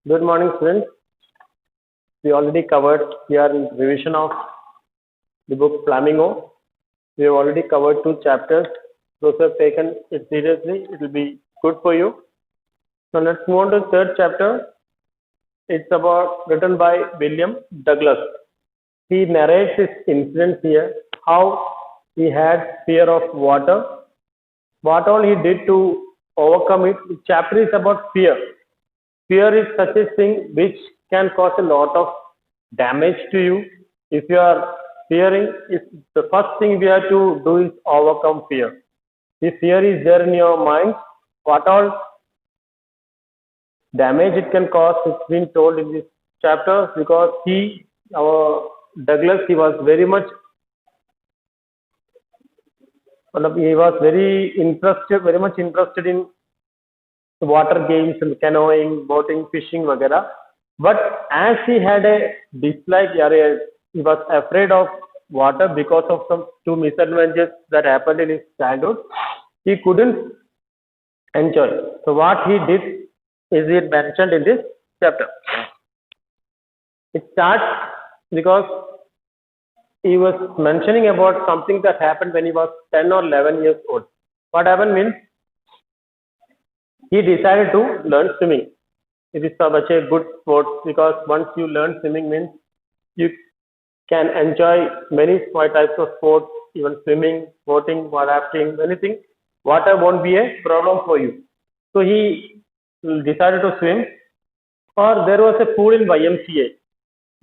Good morning, students. We already covered here in revision of the book Flamingo. We have already covered 2 chapters. Those who have taken it seriously, it will be good for you. So let's move on to the 3rd chapter. It's about written by William Douglas. He narrates his incidents here, how he had fear of water, what all he did to overcome it. The chapter is about fear. Fear is such a thing which can cause a lot of damage to you. If you are fearing, the first thing we have to do is overcome fear. If fear is there in your mind, what all damage it can cause, it's been told in this chapter, because our Douglas, he was very much interested in water games and canoeing, boating, fishing, वगैरह. But as he had a dislike, he was afraid of water because of some 2 misadventures that happened in his childhood. He couldn't enjoy. So what he did is it mentioned in this chapter. It starts because he was mentioning about something that happened when he was 10 or 11 years old. What happened means he decided to learn swimming. It is such a good sport, because once you learn swimming means you can enjoy many types of sports, even swimming, boating, rafting, anything. Water won't be a problem for you. So he decided to swim, or there was a pool in YMCA.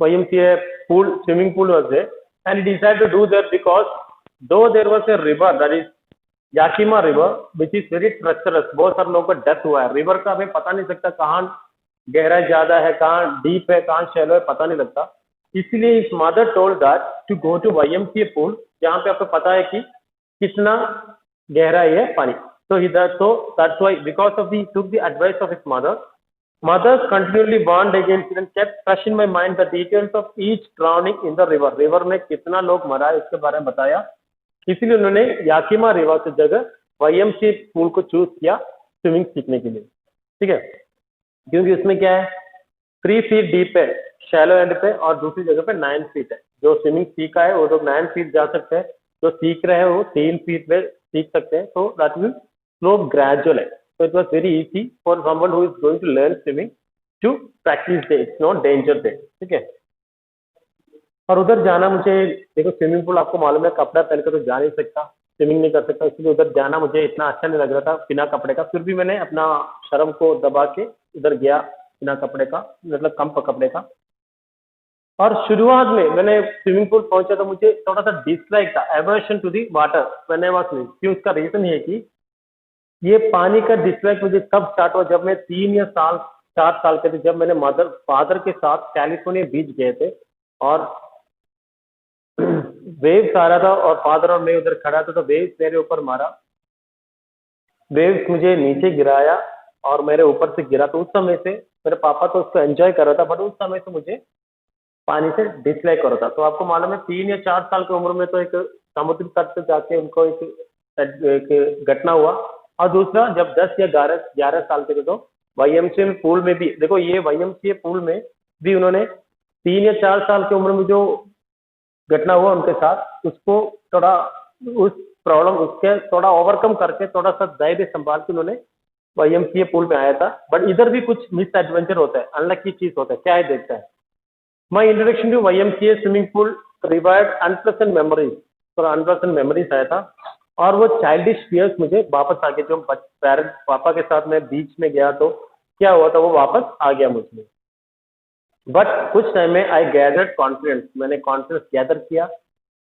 YMCA pool, swimming pool was there, and he decided to do that because though there was a river, that is Yakima river, which is very treacherous. बहुत सारे लोगों का death हुआ है. River का हमें पता नहीं सकता कहाँ गहराई ज्यादा है, कहाँ डीप है, कहाँ शैलो है, पता नहीं लगता. इसलिए his mother told that to go to YMCA pool, जहाँ पे आपको पता है कि कितना गहराई है पानी. So that's why, because of he took the advice of his mother. Mother continually warned against it and kept fresh in my mind the details of each drowning in the river. River में कितना लोग मरा है इसके बारे में बताया. इसलिए उन्होंने याकिमा रिवर की जगह YMCA पूल को चूज किया स्विमिंग सीखने के लिए. ठीक है, क्योंकि उसमें क्या है, 3 फीट डीप है शैलो एंड पे, और दूसरी जगह पे 9 फीट है. जो स्विमिंग सीखा है वो लोग 9 फीट जा सकते हैं, जो सीख रहे हैं वो 3 फीट में सीख सकते हैं. तो दैट मीन स्लो ग्रेजुअल है. So it was very easy for someone who is going to learn swimming to practice there. It's not danger there. ठीक है. और उधर जाना, मुझे देखो स्विमिंग पूल आपको मालूम है कपड़ा पहन कर तो जा नहीं सकता, स्विमिंग नहीं कर सकता, इसलिए उधर जाना मुझे इतना अच्छा नहीं लग रहा था बिना कपड़े का. फिर भी मैंने अपना शर्म को दबा के उधर गया बिना कपड़े का, मतलब कम कपड़े का. और शुरुआत में मैंने स्विमिंग पूल पहुंचा तो मुझे थोड़ा सा डिसलाइक था, aversion to the water when I was swimming. क्यों? उसका रीजन ये कि ये पानी का डिसलाइक मुझे तब स्टार्ट हुआ जब मैं 3 या 4 साल के थे, जब मैंने फादर के साथ कैलिफोर्निया बीच गए थे, और वेव्स आ रहा था और फादर और मैं उधर खड़ा था, तो वेव्स मेरे ऊपर मारा, वेव्स मुझे नीचे गिराया और मेरे ऊपर से गिरा. तो उस समय से मेरे पापा तो उसको एंजॉय कर रहा था, बट उस समय से मुझे पानी से डिसलाइक हो रहा था. तो आपको मालूम है 3 या 4 साल की उम्र में तो एक समुद्र तट पे जाके उनको एक घटना हुआ, और दूसरा जब 10 या 11 साल के थे तो YMCA पूल में भी, देखो ये YMCA पूल में भी उन्होंने 3 या 4 साल की उम्र में जो घटना हुआ उनके साथ, उसको थोड़ा उस प्रॉब्लम उसके थोड़ा ओवरकम करके थोड़ा सा धैर्य संभाल के उन्होंने YMCA पूल में आया था. बट इधर भी कुछ मिस एडवेंचर होता है, अनलकी चीज होता है. क्या है देखता है. My introduction to YMCA swimming pool revived unpleasant memories. थोड़ा अनप्लेजेंट मेमोरीज आया था, और वो चाइल्डिश फियर्स मुझे वापस आ गए. जो पेरेंट्स पापा के साथ मैं बीच में गया तो क्या हुआ था, वो वापस आ गया मुझमें. बट कुछ टाइम में आई गैदर्ड कॉन्फिडेंस, मैंने कॉन्फिडेंस गैदर किया.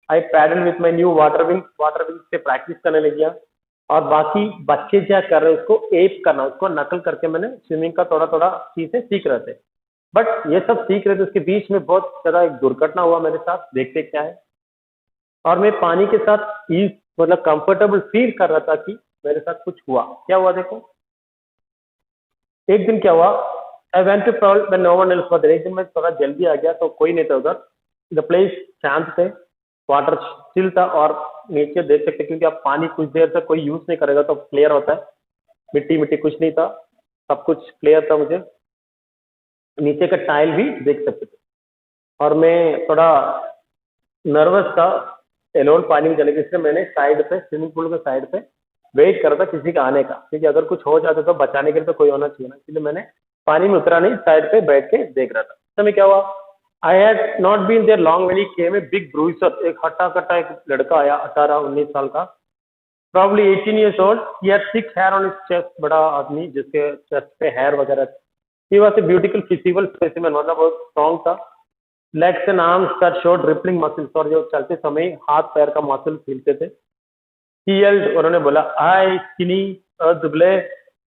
I paddle with my new water wing से प्रैक्टिस करने लग गया, और बाकी बच्चे क्या कर रहे हैं उसको एप करना, उसको नकल करके मैंने स्विमिंग का थोड़ा थोड़ा चीजें सीख रहे थे. बट ये सब सीख रहे थे, उसके बीच में बहुत ज्यादा एक दुर्घटना हुआ मेरे साथ. देखते क्या है, और मैं पानी के साथ मतलब कंफर्टेबल फील कर रहा था कि मेरे साथ कुछ हुआ. क्या हुआ देखो, एक दिन क्या हुआ, I went to travel when no one else was there. एक दिन मैं थोड़ा जल्दी आ गया तो कोई नहीं था उधर. द प्लेस शांत थे, वाटर स्टिल था, और नीचे देख सकते क्योंकि आप पानी कुछ देर तक कोई यूज नहीं करेगा तो क्लियर होता है, मिट्टी कुछ नहीं था. सब कुछ क्लियर था मुझे, नीचे का टाइल भी देख सकते थे। और मैं थोड़ा नर्वस था एलोन पानी में जाने के, इसलिए मैंने साइड पे, स्विमिंग पूल के साइड पे वेट कर रहा था किसी का आने का, क्योंकि अगर कुछ हो जाता तो बचाने के लिए तो कोई होना चाहिए ना, इसलिए मैंने पानी में उतरा नहीं, साइड पे बैठ के देख रहा था। उस समय क्या हुआ, I had not been there long when he came a big bruiser, एक हट्टा कट्टा एक लड़का आया 18-19 साल का, probably 18 years old, he had thick hair on his chest, बड़ा आदमी जिसके चेस्ट पे हेयर वगैरह, he was a beautiful physical specimen, मतलब बहुत स्ट्रॉन्ग था, legs and arms that showed rippling muscles, और जो चलते समय हाथ पैर का मसल हिलते थे। he yelled, उन्होंने बोला, हाय स्किनी दुबले,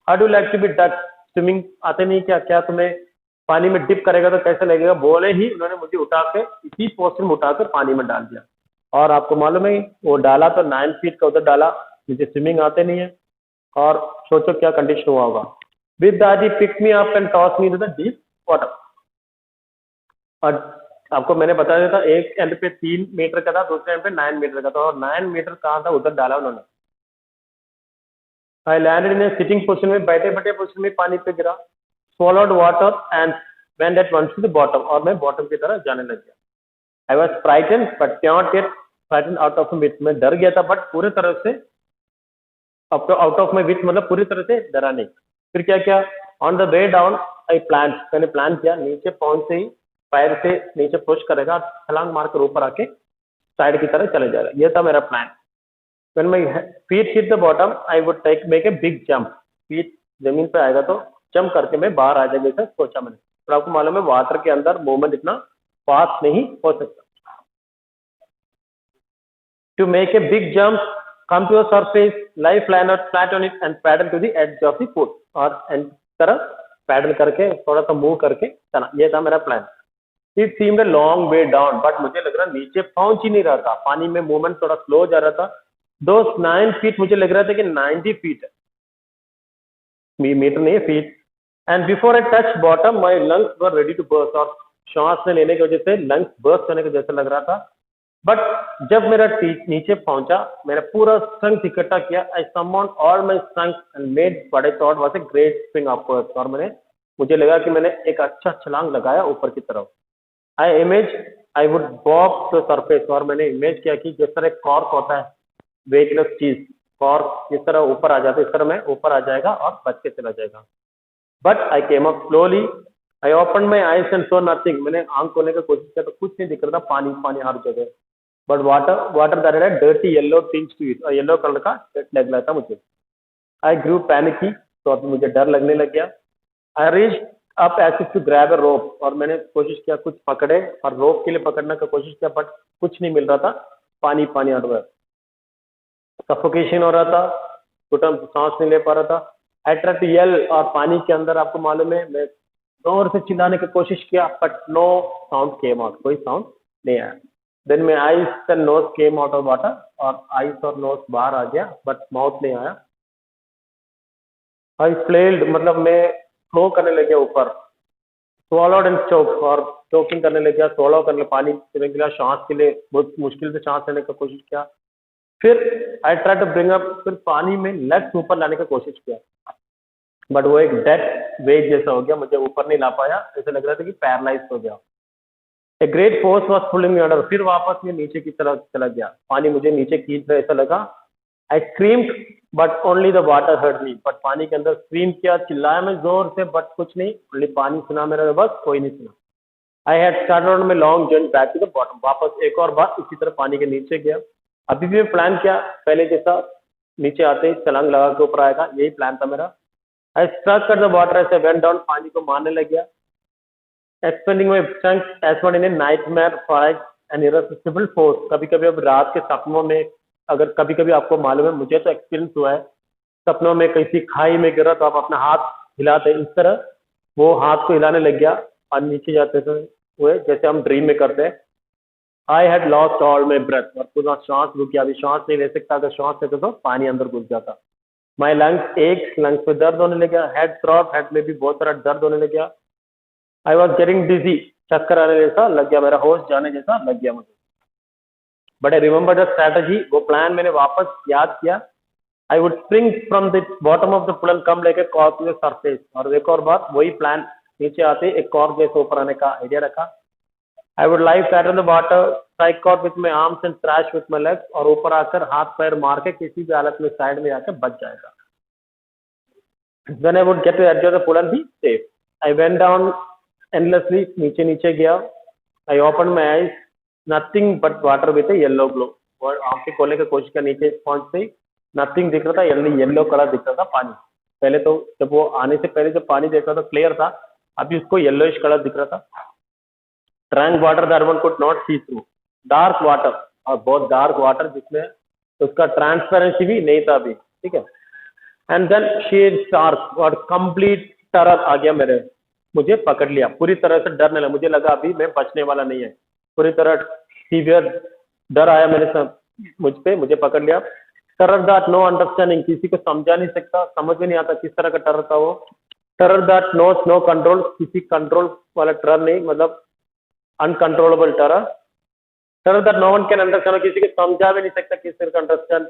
how do you like to be duck, swimming आते नहीं क्या, क्या तुम्हें पानी में डिप करेगा तो कैसे लगेगा, बोले ही उन्होंने मुझे उठा के इसी पोस्टर में उठाकर पानी में डाल दिया। और आपको मालूम है वो डाला तो 9 फीट का उधर डाला, मुझे स्विमिंग आते नहीं है, और सोचो क्या कंडीशन हुआ होगा। With that he pick me up and toss me to the deep water. और आपको मैंने बता दिया था, एक एंड पे 3 मीटर का था, दूसरे एंड पे 9 मीटर का था, और 9 मीटर कहाँ था उधर डाला उन्होंने। I landed in A sitting position में, बैठे बैठे पोजिशन में पानी पे गिरा, swallowed water and went at once to the bottom, और मैं बॉटम की तरफ जाने लग गया। I was frightened but not yet frightened out of my wits, मैं डर गया था बट पूरे तरह से आउट ऑफ माई विथ, मतलब पूरी तरह से डरा नहीं। फिर क्या किया, on the way down I plan, मैंने प्लान किया नीचे पहुंचते ही पैर से नीचे पुश करेगा, छलांग मारकर ऊपर आके साइड की तरफ चले जाएगा, ये था मेरा plan. When my feet hit the bottom, I would make a big jump, feet जमीन पे आएगा तो जंप करके मैं बाहर आ जाएगा, ऐसा सोचा मैंने। पर आपको मालूम है वाटर के अंदर मूवमेंट इतना फास्ट नहीं हो सकता। To make a big jump, come to a surface, lie flat on it and paddle to the edge of the pool, और एंड तरह पैडल करके थोड़ा सा मूव करके चला, ये था मेरा plan. It seemed a long way down, but मुझे लग रहा नीचे पहुंच ही नहीं रहा था, पानी में मूवमेंट थोड़ा स्लो हो जा रहा था। Those 9 feet मुझे लग रहा था कि 90 फीट है, मीटर नहीं है, feet. And before I touch bottom my lungs were ready to burst, और श्वास में लेने की वजह से लंग्स बर्स्ट होने के जैसा लग रहा था। बट जब मेरा नीचे पहुंचा, मैंने पूरा स्ट्रेंथ इकट्ठा किया, I summon all my strength and made what I thought was a great swing upwards, और मुझे लगा कि मैंने एक अच्छा छलांग लगाया ऊपर की तरफ। I image I would bob the surface, और मैंने इमेज किया कि जिस तरह कॉर्क होता है, वेटलेस चीज, कॉर्क जिस तरह ऊपर आ जाता है, इस तरह मैं ऊपर आ जाएगा और बच के चला जाएगा। But I came up slowly, I open my eyes and so nothing, मैंने आंख खोलने की कोशिश किया तो कुछ नहीं दिख रहा था, पानी पानी हर जगह, but water that had dirty yellow tinge to it, और येलो कलर का लग रहा था मुझे। आई ग्रू पैनिकी, तो अब मुझे डर लगने लग गया। I reach up as if to grab a rope, और मैंने कोशिश किया कुछ पकड़े, और रोप के लिए पकड़ने की कोशिश किया बट कुछ नहीं मिल रहा था, पानी पानी हर जगह, सफोकेशन हो रहा था, घुटन सांस नहीं ले पा रहा था। आई ट्राइड टू येल, और पानी के अंदर आपको मालूम है मैं जोर से चिल्लाने की कोशिश किया but no sound came out, कोई साउंड नहीं आया। Then my eyes and nose came out of water, और आईज और नोज बाहर आ गया बट माउथ नहीं आया। आई फ्लेल्ड, मतलब मैं फ्लो करने लग गया ऊपर, स्वॉलोड एंड चोक, और चोकिंग करने लग गया, स्वॉलो करने, पानी पीने के लिए, सांस के लिए बहुत मुश्किल से सांस लेने की कोशिश किया। फिर I try to bring up, फिर पानी में लेग्स ऊपर लाने की कोशिश किया बट वो एक डेड वेट जैसा हो गया, मुझे ऊपर नहीं ला पाया, ऐसा लग रहा था कि पैरालाइज हो गया। A great force was pulling me under, फिर वापस मैं नीचे की तरफ चला गया, पानी मुझे नीचे खींच रहा ऐसा लगा। I screamed but only the water heard me, but पानी के अंदर स्क्रीम किया, चिल्लाया मैं जोर से बट कुछ नहीं, ओनली पानी सुना मेरा, बस कोई नहीं सुना। I had started on my long journey back to the bottom, वापस एक और बार इसी तरह पानी के नीचे गया। अभी भी मैं प्लान किया पहले जैसा, नीचे आते ही छलांग लगा के ऊपर आएगा, यही प्लान था मेरा। I struck at the water as I went down, पानी को मारने लग गया। Expending my strength as one in a nightmare for an irresistible force, कभी कभी अब रात के सपनों में, अगर कभी कभी आपको मालूम है, मुझे तो एक्सपीरियंस हुआ है, सपनों में किसी खाई में गिरा तो आप अपना हाथ हिलाते, इस तरह वो हाथ को हिलाने लग गया और नीचे जाते हुए, जैसे हम ड्रीम में करते हैं। I had lost all my breath, और पूरा सांस रुक गया, अभी सांस नहीं ले सकता, अगर सांस लेते तो पानी अंदर घुस जाता। माई लंग्स एक, लंग्स पे दर्द होने लग गया, हेड थ्रॉप, हेड में भी बहुत सारा दर्द होने लग गया। आई वॉज गेटिंग डिजी, चक्कर आने जैसा लग गया, मेरा होश जाने जैसा लग गया मुझे। But I remember the strategy, वो प्लान मैंने वापस याद किया। I would spring from the bottom of the pool and come like a cork to the surface. और एक और बात, वही प्लान नीचे आते एक कॉर्क जैसे ऊपर आने का आइडिया रखा। I would lie flat on the water, strike out with my arms and crash with my legs, और ऊपर आकर हाथ पैर मार के किसी भी हालत में साइड में जाकर बच जाएगा। Then I would get to edge of the pool and be safe. I went down endlessly, नीचे नीचे गया। I opened my eyes, nothing but water with a yellow glow। और आंखें खोलने की कोशिश कर, नीचे पहुंचते ही नथिंग दिख रहा था, येलो कलर दिख रहा था पानी। पहले तो जब वो आने से पहले जब पानी देख रहा था क्लियर था, अभी उसको येलोइश कलर दिख रहा था। Dank water that one could not see through, dark water, और बहुत डार्क वाटर जिसमें उसका ट्रांसपेरेंसी भी नहीं था अभी, ठीक है। एंड देन शेर शार्क और कंप्लीट टेरर आ गया मेरे, मुझे पकड़ लिया, पूरी तरह से डरने लगा, मुझे लगा अभी मैं बचने वाला नहीं है, पूरी तरह सीवियर डर आया मेरे साथ मुझ पे, मुझे पकड़ लिया। टेरर दैट नो अंडरस्टैंडिंग, किसी को समझा नहीं सकता, समझ में नहीं आता किस तरह का टेरर था वो। Terror that knows no control, किसी कंट्रोल वाला टेरर नहीं, मतलब uncontrollable terror. Terror that no one can understand, किसी को समझा भी नहीं सकता किस तरह का अंडरस्टैंड,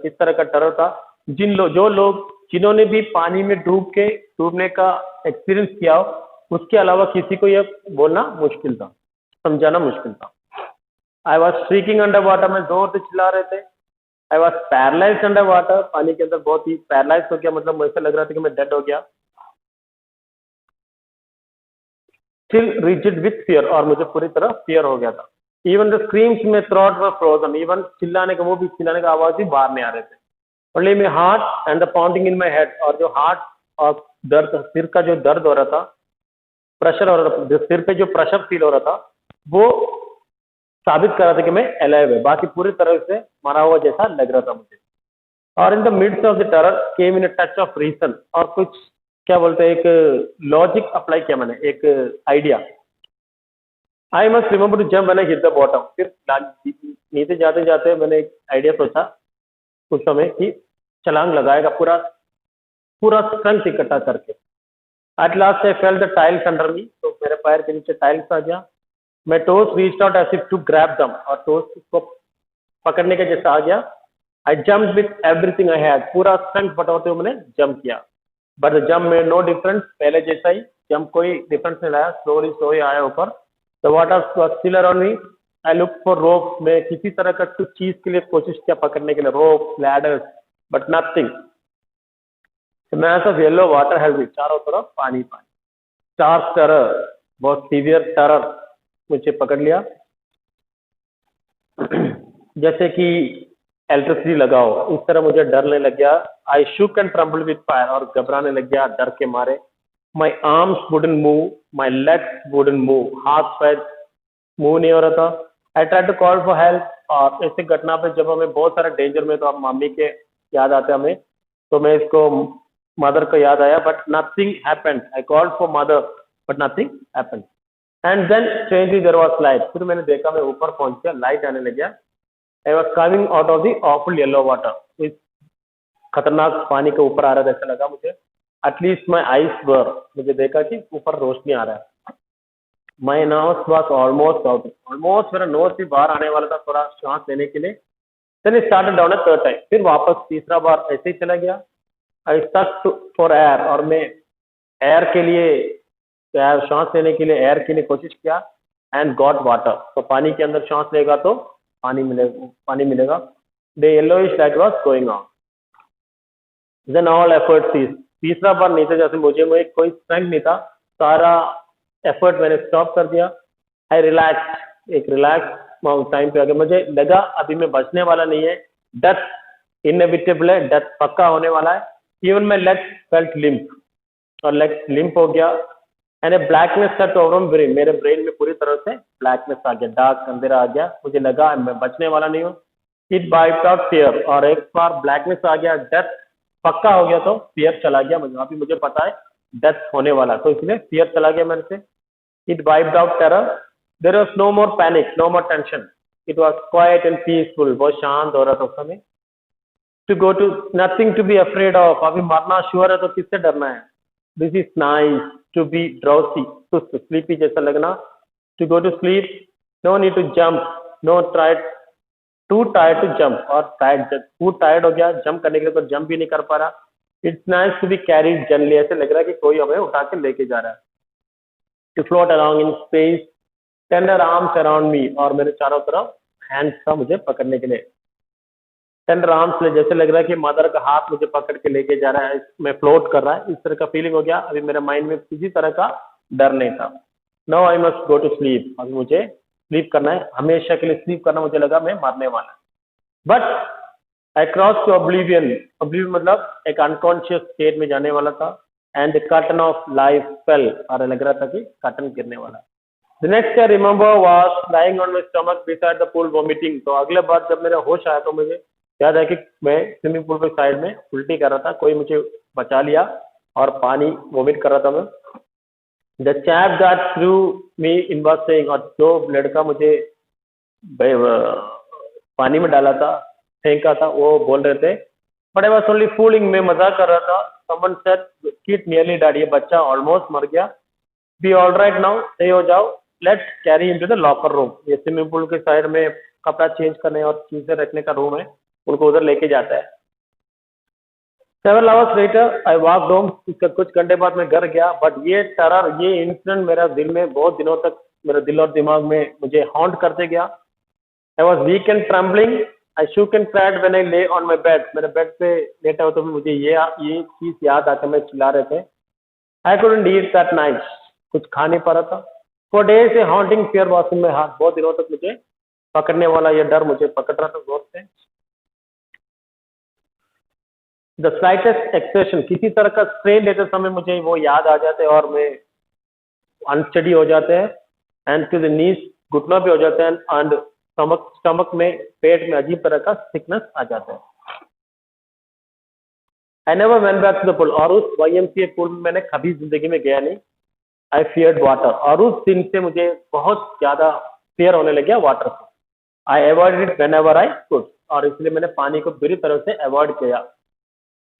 किस तरह का टेरर था। जो लोग जिन्होंने भी पानी में डूबने का एक्सपीरियंस किया हो, उसके अलावा किसी को यह बोलना मुश्किल था, समझाना मुश्किल था। I was streaking under water, में जोर से चिल्ला रहे थे। I was paralysed under water, पानी के अंदर बहुत ही पैरालाइज हो गया, मतलब मुझे लग रहा था कि मैं डेड हो गया। स्टिल रिजिड विथ फियर, और मुझे पूरी तरह फियर हो गया था। इवन द स्क्रीम्स में थ्रॉट वर फ्रोजन, इवन चिल्लाने का, वो भी चिल्लाने का आवाज भी बाहर नहीं आ रहे थे। Only my heart and the pounding in my head, और जो हार्ट और दर्द, सिर का जो दर्द हो रहा था, प्रेशर हो रहा था, जो सिर पे जो प्रेशर फील हो रहा था, वो साबित कर रहा था कि मैं अलाइव है, बाकी पूरी तरह से मरा हुआ जैसा लग रहा था मुझे। और in the midst of the terror came in a touch of reason, और कुछ क्या बोलते हैं, एक लॉजिक अप्लाई किया मैंने, एक idea. I must remember to jump when I hit the bottom, फिर नीचे जाते जाते मैंने एक आइडिया सोचा उस समय कि छलांग लगाएगा, पूरा स्ट्रेंथ इकट्ठा करके। At last I felt the tiles under me, तो मेरे पैर के नीचे टाइल्स आ गया। मैं toes reached out as if to grab them, और टोस को पकड़ने के जैसा आ गया। I jump with everything I had, पूरा स्ट्रेंथ बटाते हुए मैंने जंप किया। But the jump made no difference, पहले जैसा ही जंप, कोई डिफरेंस नहीं लाया, स्लोली आया ऊपर। The water was still around me. I look for rope, मैं किसी तरह का कुछ चीज के लिए कोशिश किया पकड़ने के लिए, rope, ladders, but nothing. Mass of yellow water held me, चारों तरफ पानी पानी। शार्प टेरर, बहुत सीवियर टेरर मुझे पकड़ लिया, जैसे कि इलेक्ट्रिसिटी लगा हो, इस तरह मुझे डरने लग गया। I shook and tremble with fear, और घबराने लग गया डर के मारे। My arms wouldn't move, my legs wouldn't move, हाथ पैर मूव नहीं हो रहा था। I try to call for help, और ऐसे घटना पे जब हमें बहुत सारे डेंजर में, तो अब मम्मी के याद आते हमें, तो मैं इसको मदर को याद आया, but nothing happened. I called for mother but nothing happened. And then strangely there was light, फिर मैंने देखा, मैं ऊपर पहुंच गया, लाइट आने लग गया। I was coming out of the awful yellow water, इस खतरनाक पानी के ऊपर आ रहा था ऐसा लगा मुझे। एटलीस्ट माई आईज वर, मुझे देखा कि ऊपर रोशनी आ रहा है। My nose was almost out, almost मेरा नोज भी बाहर आने वाला था थोड़ा सांस लेने के लिए। Then it started down a third time, फिर वापस तीसरा बार ऐसे ही चला गया। आई स्टक फॉर एयर, और मैं एयर के लिए, सांस लेने के लिए एयर के लिए कोशिश किया। एंड गॉट वाटर, तो पानी के अंदर सांस लेगा तो पानी मिलेगा। The yellowish light was going on, then all effort ceased. तीसरा बार नीचे जैसे मुझे कोई स्ट्रेंथ नहीं था, सारा एफर्ट मैंने स्टॉप कर दिया। आई रिलैक्स, एक रिलैक्स टाइम पे आ गया, मुझे लगा अभी मैं बचने वाला नहीं है, डेथ इनएविटेबल है, डेथ पक्का होने वाला है। Even my legs felt limp, और लेग्स लिम्प हो गया। And A blackness set over brain, मेरे ब्रेन में पूरी तरह से ब्लैकनेस आ गया, डार्क अंधेरा आ गया, मुझे लगा मैं बचने वाला नहीं हूँ। इट वाइप्ड आउट फियर, और एक बार ब्लैकनेस आ गया, डेथ पक्का हो गया, तो फियर चला गया, मुझे पता है डेथ होने वाला, तो इसलिए फियर चला गया मेरे से। It wiped out terror, there was no more panic, no more tension, it was quiet and peaceful, बहुत शांत हो रहा था उस समय। To go to, nothing to be afraid of, अभी मरना श्योर है तो किससे डरना है। This is nice to be drowsy, सुस्त, स्लीपी जैसा लगना। To go to sleep, no need to jump, no try to tired to jump, और फूड टायर्ड हो गया जंप करने के लिए, तो जंप भी नहीं कर पा रहा। It's nice to be carried generally, ऐसे लग रहा है कि कोई हमें उठा के लेके जा रहा है। To float along in space, tender arms around me, और मेरे चारों तरफ हैंड्स था मुझे पकड़ने के लिए। टेंडर आर्म्स में जैसे लग रहा है कि मदर का हाथ मुझे पकड़ के लेके जा रहा है, मैं फ्लोट कर रहा है, इस तरह का फीलिंग हो गया। अभी मेरे माइंड में किसी तरह का डर नहीं था। Now I must go to sleep, अभी मुझे स्लीप करना है, हमेशा के लिए स्लीप करना। मुझे लगा मैं मरने वाला, but I cross to oblivion. Oblivion मतलब एक अनकॉन्शियस स्टेट में जाने वाला था। And the curtain of life fell, और लग रहा था कि कर्टन गिरने वाला। The next I remember was lying on my stomach beside the pool vomiting. तो अगले बार जब मेरा होश आया तो मुझे याद है कि मैं स्विमिंग पूल के साइड में उल्टी कर रहा था, कोई मुझे बचा लिया और पानी वॉमिट कर रहा था मैं। The chap that through me in was saying, और जो लड़का मुझे पानी में डाला था, फेंका था, वो बोल रहे थे, but I was only fooling, मैं मजाक कर रहा था। Someone said kid nearly died, ये बच्चा ऑलमोस्ट मर गया। बी ऑल राइट नाउ, सही हो जाओ, let's carry into the locker room. ये स्विमिंग पूल के साइड में कपड़ा चेंज करने और चीजें रखने का रूम है, उनको उधर लेके जाता है। Seven hours later I walk home, इसका कुछ घंटे बाद मैं घर गया। बट ये टेरर, ये इंसिडेंट मेरा दिल में बहुत दिनों तक, मेरे दिल और दिमाग में मुझे हॉन्ट करते गया। I was weak and trembling, I shook and cried when I ले ऑन माई बेड। मेरे बेड पे लेटा हो तो मुझे ये चीज याद आकर मैं चिल्ला रहे थे। I couldn't eat that night, कुछ खा नहीं पा रहा था। For days A haunting fear was in my heart, बहुत दिनों तक मुझे पकड़ने वाला ये डर मुझे पकड़ रहा था जोर से। द स्लाइटेस्ट एक्सप्रेशन, किसी तरह का स्ट्रेन लेते समय मुझे वो याद आ जाते हैं और मैं अनस्टडी हो जाते हैं। एंड टू द नीज, घुटना भी हो जाते हैं। एंड स्टमक में, पेट में अजीब तरह का थिकनेस आ जाता है। I never went back to the pool, और उस YMCA पूल में मैंने कभी जिंदगी में गया नहीं। आई फियर्ड वाटर, और उस दिन से मुझे बहुत ज्यादा फियर होने लग गया वाटर से। I avoided it whenever I could, और इसलिए मैंने पानी को बुरी तरह से अवॉइड किया।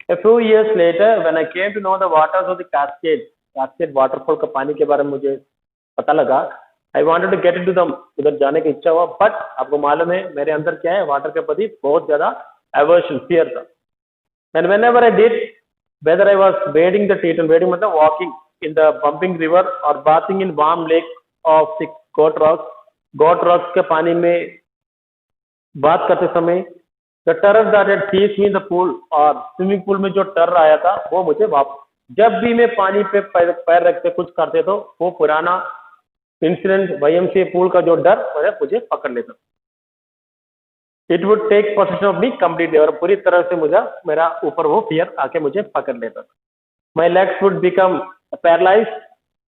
A few years later, when I came to know the waters of the Cascade waterfall का पानी के बारे में मुझे पता लगा, I wanted to get into them, उधर जाने की इच्छा हुआ। बट आपको मालूम है मेरे अंदर क्या है, वाटर के प्रति बहुत ज्यादा aversion, fear था। And whenever I did, whether I was wading the Teton, wading मतलब walking in the bumping river or bathing in warm lake of the Goat Rocks के पानी में बात करते समय, the terror that had seized me in the pool, और swimming pool में जो टेरर आया था वो मुझे जब भी मैं पानी पे पैर रखते कुछ करते तो वो पुराना इंसिडेंट YMCA पूल का जो डर मुझे पकड़ लेता। It would take possession of me completely, और पूरी तरह से मेरा ऊपर वो फियर आके मुझे पकड़ लेता था। My legs would become paralyse,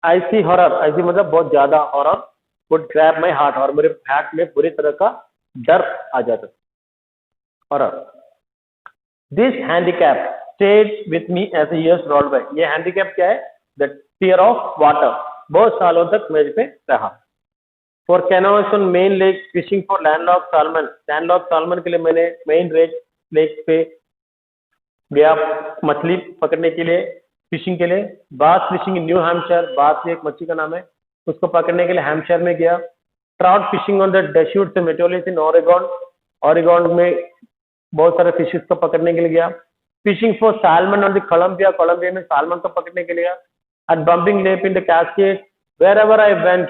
icy horror, ऐसी मतलब बहुत ज्यादा horror, would grab my heart, और मेरे हार्ट में पूरी तरह का डर आ जाता था। Horror. This handicap stayed with me as the years rolled by. ये handicap क्या है? The fear of water. बहुत सालों तक मेरे पे रहा। For canoes on main lake, fishing for landlocked salmon. Landlocked salmon के लिए मैंने main lake पे गया मछली पकड़ने के लिए, फिशिंग के लिए। बास फिशिंग इन न्यू हैम्पशायर, बास एक मच्छी का नाम है, उसको पकड़ने के लिए हैम्पशायर में गया। ट्राउट फिशिंग ऑन द डेस्यूट से मेटोलिस इन ऑरेगॉन में बहुत सारे फिशेस को पकड़ने के लिए गया। Fishing for salmon on the Columbia में सालमन को पकड़ने के लिए गया। At Bumping Lake in the Cascade, wherever I went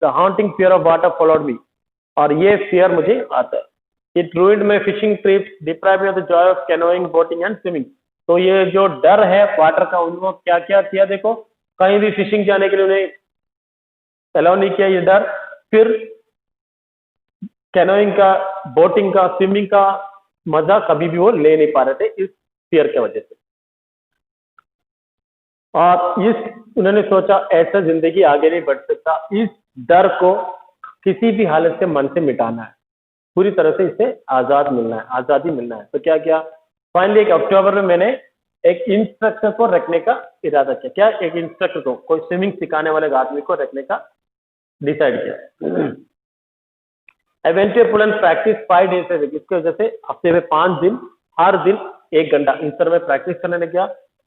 the haunting fear of water followed me, और ये फियर मुझे आता है। It ruined my fishing trips, deprive me of the joy of canoeing, boating and swimming. तो ये जो डर है वाटर का, उनको क्या क्या किया देखो, कहीं भी फिशिंग जाने के लिए उन्हें अलाउ नहीं किया ये डर। फिर कैनोइंग का, बोटिंग का, स्विमिंग का मजा कभी भी वो ले नहीं पा रहे थे इस फियर के वजह से। और उन्होंने सोचा ऐसा जिंदगी आगे नहीं बढ़ सकता, इस डर को किसी भी हालत से मन से मिटाना है, पूरी तरह से इससे आजादी मिलना है। तो क्या किया, फाइनली एक अक्टूबर में मैंने एक इंस्ट्रक्टर को रखने का इरादा किया। क्या, एक इंस्ट्रक्टर को, कोई स्विमिंग सिखाने वाले आदमी को रखने का डिसाइड किया। I went to pool and practice 5 days a week, इसकी वजह से हफ्ते में 5 दिन, हर दिन 1 घंटा इस तरह में प्रैक्टिस करने लग गया।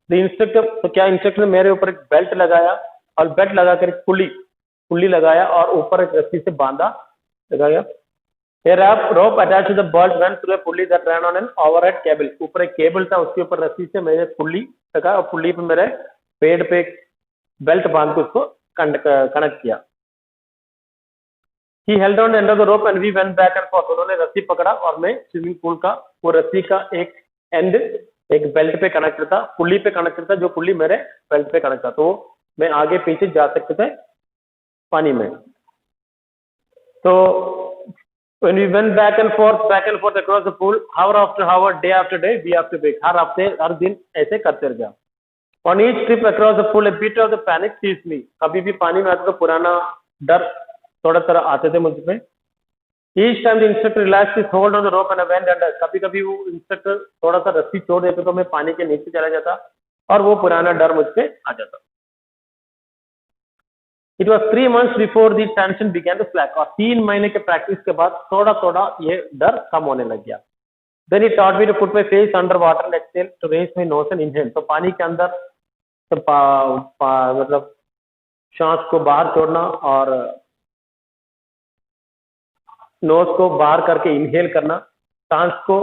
इंस्ट्रक्टर ने मेरे ऊपर एक बेल्ट लगाया, और बेल्ट लगाकर एक पुल्ली लगाया और ऊपर एक रस्सी से बांधा लगाया। A rope attached to the bolt went through a pulley that ran on an overhead cable. ऊपर एक केबल था, उसके ऊपर रस्सी से मैंने पुल्ली लगा और पुल्ली पे मेरे पेड़ पे बेल्ट बांध के उसको कनेक्ट किया. He held on the end of the rope and we went back and forth. उन्होंने रस्सी पकड़ा और मैं स्विमिंग पूल का वो रस्सी का एक एंड एक बेल्ट पे कनेक्ट था, पुल्ली पे कनेक्ट था, जो पुल्ली मेरे बेल्ट पे कनेक्ट था, तो मैं आगे पीछे जा सकते थे पानी में. तो when we went back and forth across the pool, hour after hour, day after day, we have to break. हर हफ्ते हर दिन ऐसे करते गया. On each trip across the pool, a bit of the panic seized me. कभी भी पानी में आता तो पुराना डर थोड़ा थोड़ा आते थे मुझ पे. Each time the instructor relaxed his hold on the rope and I went under. कभी कभी वो इंस्ट्रक्टर थोड़ा सा रस्सी छोड़ देते तो मैं पानी के नीचे चला जाता और वो पुराना डर मुझ पे आ जाता. It was 3 months before the tension began to slack. और 3 महीने के प्रैक्टिस के बाद थोड़ा थोड़ा ये डर कम होने लग गया. Then he taught me to put my face under water and exhale to raise my nose and inhale. तो पानी के अंदर तो मतलब सांस को बाहर छोड़ना और नोज को बाहर करके इनहेल करना, सांस को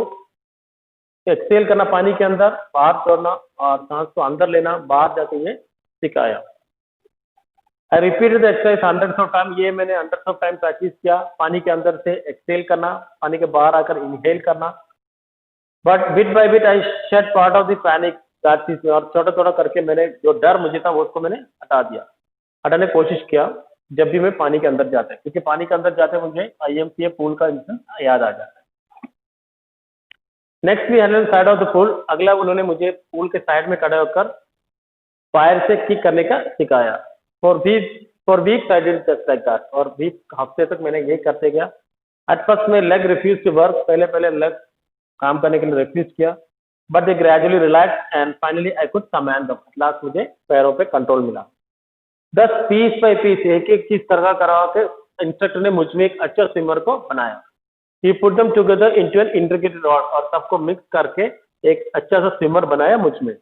एक्सहेल करना पानी के अंदर बाहर छोड़ना और सांस को अंदर लेना बाहर जाके ये सिखाया. I repeated the exercise hundreds of times. ये मैंने hundreds of times प्रैक्टिस किया. पानी के अंदर से एक्सहेल करना, पानी के बाहर आकर इनहेल करना. But bit by bit I shed part of the panic that is, और छोटा छोटा करके मैंने जो डर मुझे था वो उसको मैंने हटा दिया, हटाने की कोशिश किया जब भी मैं पानी के अंदर जाता है, क्योंकि पानी के अंदर जाते मुझे IMCA पूल का इंसिडेंट याद आ जाता है. नेक्स्ट भी handle side of the pool. अगला उन्होंने मुझे पूल के साइड में खड़े होकर फायर से किक करने का सिखाया. For weeks I did just like that. और 20 हफ्ते तक मैंने ये करते गया. एट फर्स्ट मैं लेग रिफ्यूज टू वर्क. पहले लेग काम करने के लिए रिफ्यूज किया. But they gradually relax and finally I could command them. Last मुझे पैरों पे कंट्रोल मिला. दस पीस बाई पीस एक एक चीज तरह करा के इंस्ट्रक्टर ने मुझ में एक अच्छा स्विमर को बनाया. He put them together into an intricate rod. और सबको मिक्स करके एक अच्छा सा स्विमर बनाया मुझ में.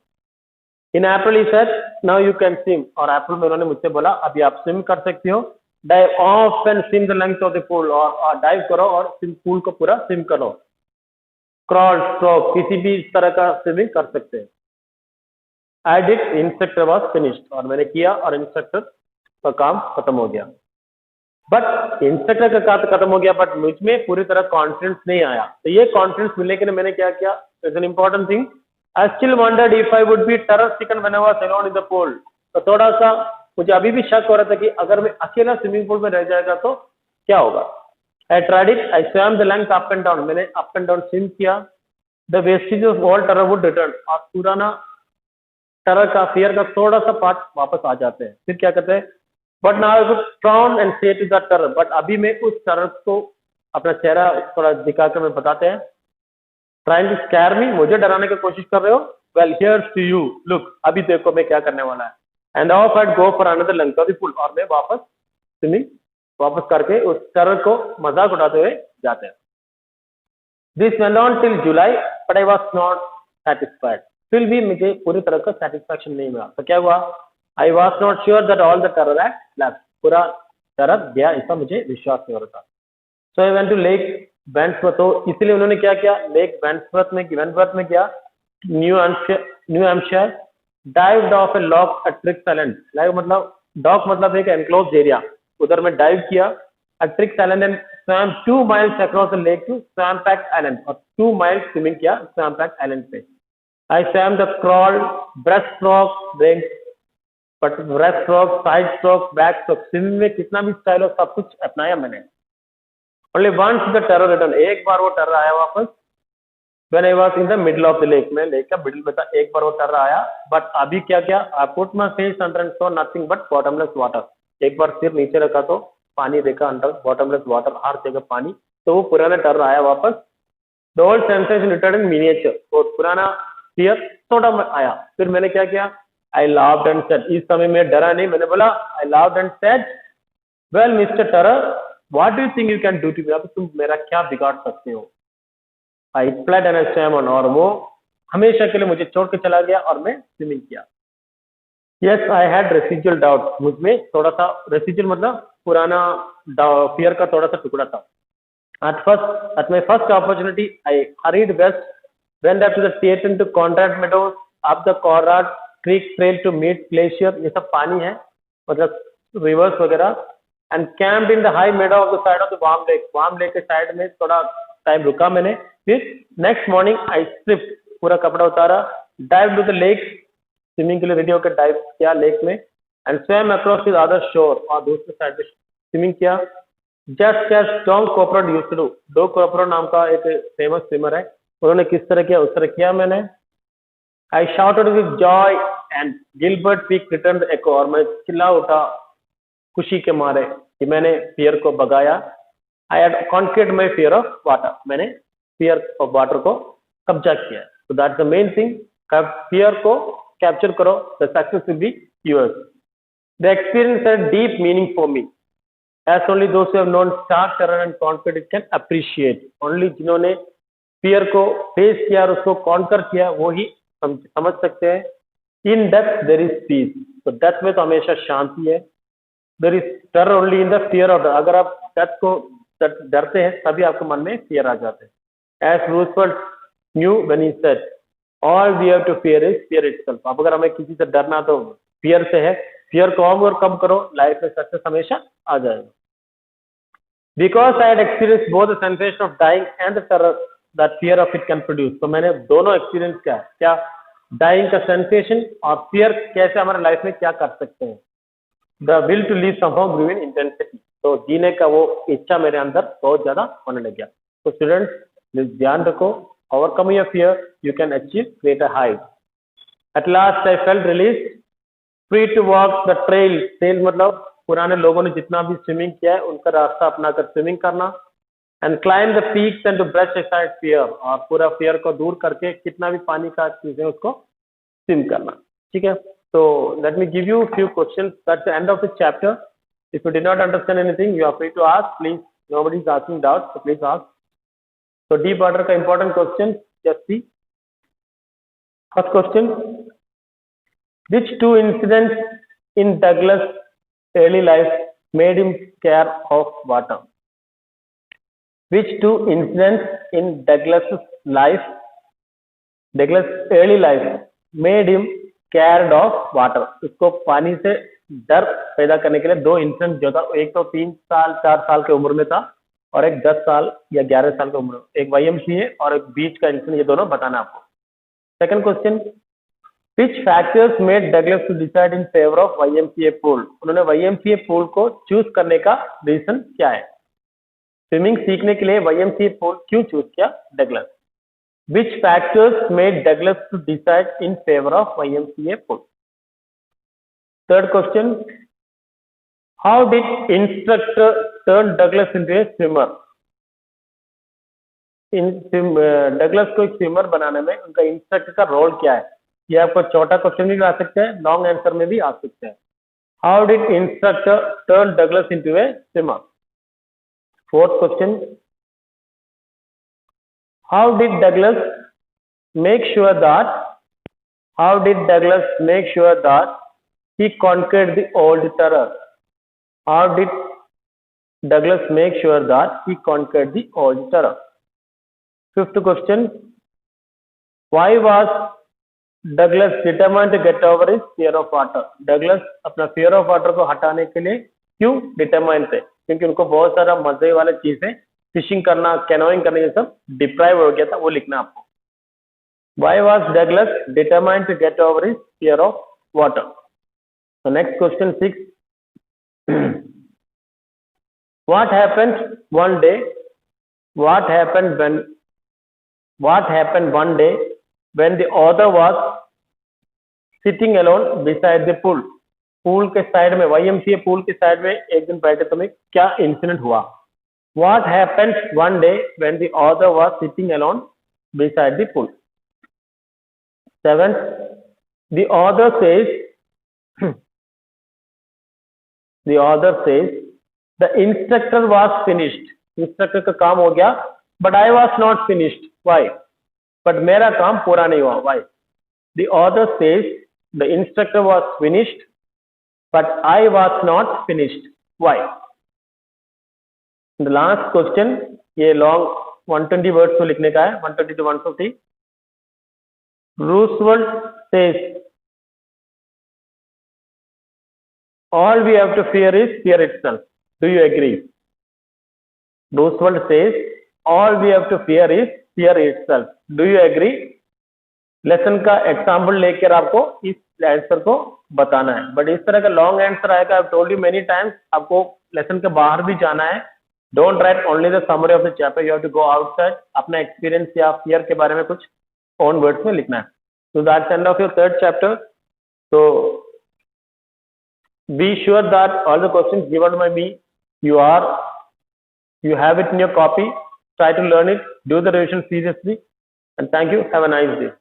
In April he said, now you can swim. और अप्रैल में उन्होंने मुझसे बोला अभी आप स्विम कर सकती हो. Dive off and swim the length of the pool. और डाइव करो और पूल को पूरा स्विम करो. क्रॉल स्ट्रोक किसी भी तरह का स्विमिंग कर सकते हैं. I did. Instructor was finished. और मैंने किया और इंस्ट्रक्टर का काम खत्म हो गया. बट इंस्ट्रक्टर का काम खत्म हो गया, बट मुझ में पूरी तरह कॉन्फिडेंस नहीं आया. तो ये कॉन्फिडेंस मिलने के लिए मैंने क्या किया, it's an important thing. I still wondered if I would be terror stricken when I was alone in the pool. तो थोड़ा सा मुझे अभी भी शक हो रहा था कि अगर मैं अकेला स्विमिंग पूल में रह जाएगा तो क्या होगा. I tried it. I swum the length up and down. मैंने अप एंड डाउन स्विम किया. The wastage of all terror would return. और पुराना टेरर का फियर का थोड़ा सा पार्ट वापस आ जाते हैं. फिर क्या करते हैं, but now I could frown and से टू द टेरर. बट अभी मैं उस टेरर को अपना चेहरा थोड़ा दिखाकर मैं बताते हैं, ट्राइंग टू स्कैर मी. मुझे डराने की कोशिश कर रहे हो. Well here's to you, look अभी देखो मैं क्या करने वाला है. And off I go for another length of the pool. और मैं वापस स्विमिंग वापस करके उस टेरर को मजाक उड़ाते हुए जाते हैं. This went on till July but I was not satisfied. फिर भी मुझे पूरी तरह का सेटिस्फैक्शन नहीं मिला. तो क्या हुआ, I was not sure that all the terror had left. पूरा टेरर गया ऐसा मुझे विश्वास नहीं हो रहा था. So I went to Lake Wentworth. तो इसलिए उन्होंने क्या किया, लेक वेंट्सवर्थ में गया, New Hampshire. Dived off a dock at Triggs Island. Like मतलब डॉक मतलब एक एनक्लोज एरिया, उधर में डाइव किया at Triggs Island and swam 2 miles across the lake to स्वैम्पैक्ट island. और 2 miles स्विमिंग किया स्वैम्पैक्ट आइलैंड पे. I swam the crawl, breaststroke, then but breaststroke, side stroke, back stroke. Swimming में कितना भी स्टाइल हो सब कुछ अपनाया मैंने. Only once the terror returned. एक बार वो टेरर आया वापस. When I was in the middle of the lake. मैं लेक का मिडिल में था. एक बार वो टेरर आया. बट अभी क्या किया, I put my face under and saw nothing but bottomless water. एक बार सिर नीचे रखा तो पानी देखा, अंडर bottomless water, हर जगह पानी. तो वो पुराना टेरर आया वापस. The old sensation returned in miniature. वो पुराना फियर थोड़ा आया. फिर मैंने क्या किया, आई लाफ्ड एंड सेड. इस समय मैं डरा नहीं. मैंने बोला I laughed and said, well mister terror what do you think you can do to me. अब तुम मेरा क्या बिगाड़ सकते हो. I flood and I swam on. और वो हमेशा के लिए मुझे छोड़ के चला गया और मैं स्विमिंग किया. Yes I had residual doubt. मुझ में थोड़ा सा रेसिजुअल मतलब पुराना फियर का थोड़ा सा टुकड़ा था. At my first opportunity, I hurried west, went up to the Tieton to Conrad Meadows, up the Conrad Creek Trail to meet glacier. ये सब पानी है, मतलब rivers वगैरह, and camped in the high meadow of the side of the warm lake. Warm lake के side में थोड़ा time रुका मैंने. फिर next morning I stripped, पूरा कपड़ा उतारा, dived to the lake, swimming के लिए रेडी होकर डाइव किया लेक में, and swam across the other shore, और दूसरे साइड पे स्विमिंग किया. Just as Tom Coprod used to do. डो कॉपरोड नाम का एक फेमस स्विमर है, उन्होंने किस तरह किया उस तरह किया मैंने. I shouted with joy and Gilbert Peak return echo, और मैं चिल्ला उठा खुशी के मारे कि मैंने फियर को भगाया. I had concrete my fear of water, मैंने फियर ऑफ वाटर को कब्जा किया. तो that's the main thing, fear को कैप्चर करो, the success will be yours. The experience had deep meaning for me, as only those who have known stark terror and conquered it can appreciate. Only जिन्होंने fear को face किया और उसको conquer किया वो ही समझ सकते हैं. In depth there is peace. तो डेथ में तो हमेशा शांति है. There is terror only in the fear of death. अगर आप डेथ को डरते हैं तभी आपके मन में fear आ जाते हैं. As Roosevelt knew when he said, all we have to fear is fear itself. अब अगर हमें किसी से डरना तो fear से है, fear को ओवरकम करो, लाइफ में सक्सेस हमेशा आ जाएगा. Because I had experienced both the sensation of dying and the terror that fear of it can produce. तो मैंने दोनों एक्सपीरियंस किया, क्या डाइंग का सेंसेशन और फियर कैसे हमारे लाइफ में क्या कर सकते हैं. The will to live somehow grew in intensity. तो जीने का वो इच्छा मेरे अंदर बहुत ज्यादा होने लग गया. तो स्टूडेंट्स ध्यान रखो, overcome your fear, you can achieve greater height. At last I felt release, free to walk the trail. Trail मतलब पुराने लोगों ने जितना भी स्विमिंग किया है उनका रास्ता अपनाकर स्विमिंग करना. And climb the peaks and to brush aside fear, और पूरा फियर को दूर करके कितना भी पानी का चीजें उसको स्विम करना. ठीक है, तो let me give you few questions. That's the end of the chapter. If you did not understand anything you are free to ask, please. Nobody is asking doubt, so please ask. तो deep water का important question, just see. First question, which two incidents in Douglas' early life made him care of water? Which two incidents in Douglas' early life made him cared of water? इसको पानी से डर पैदा करने के लिए दो इंसिडेंट जो था, एक तो 3 साल 4 साल की उम्र में था और एक 10 साल या 11 साल की उम्र में. एक YMCA और एक बीच का इंसिडेंट, ये दोनों बताना आपको. Second question, Which factors made Douglas to decide in favor of YMCA pool? उन्होंने YMCA pool को चूज करने का रीजन क्या है? स्विमिंग सीखने के लिए YMCA pool क्यों चूज किया Douglas? Which factors made Douglas to decide in favor of YMCA pool? Third question, how did instructor turn Douglas into a swimmer? Douglas को एक स्विमर बनाने में उनका इंस्ट्रक्टर का रोल क्या है? ये आपको छोटा क्वेश्चन भी आ सकते हैं, लॉन्ग आंसर में भी आ सकते हैं. How did instructor turn Douglas into A swimmer? Fourth question, how did Douglas make sure that he conquered the old terror? How did Douglas make sure that he conquered the old terror? Fifth question, why was Douglas determined to get over his fear of water? Douglas अपना fear of water को हटाने के लिए क्यों determined थे? क्योंकि उनको बहुत सारा मजे वाले चीजें, फिशिंग करना, कैनोइंग करने ये सब डिप्राइव हो गया था, वो लिखना आपको. Why was Douglas determined to get over his fear of water? So next question 6. What happened one day when the author was sitting alone beside the pool? Pool के साइड में, YMCA पूल के side में एक दिन बैठे तो में क्या इंसिडेंट हुआ? What happened one day when the author was sitting alone beside the pool? Seventh, the author says the instructor was finished. Instructor का काम हो गया, but I was not finished. Why? But मेरा काम पूरा नहीं हुआ. Why? The author says the instructor was finished, but I was not finished. Why? The last question, ये लॉन्ग 120 वर्ड्स में लिखने का है, 120 to 150. Roosevelt says, all we have to fear is fear itself. Do you agree? Roosevelt says, all we have to fear is fear itself. Do you agree? Lesson का example लेकर आपको इस answer को बताना है, बट इस तरह का लॉन्ग आंसर आएगा. I told you many times, आपको लेसन के बाहर भी जाना है. Don't write only the summary of the chapter, you have to go outside, अपना एक्सपीरियंस या फियर के बारे में कुछ ओन वर्ड्स में लिखना है. So that's the end of your third chapter. So be sure that all the questions given by me, you have it in your copy. Try to learn it. Do the revision seriously. And thank you. Have a nice day.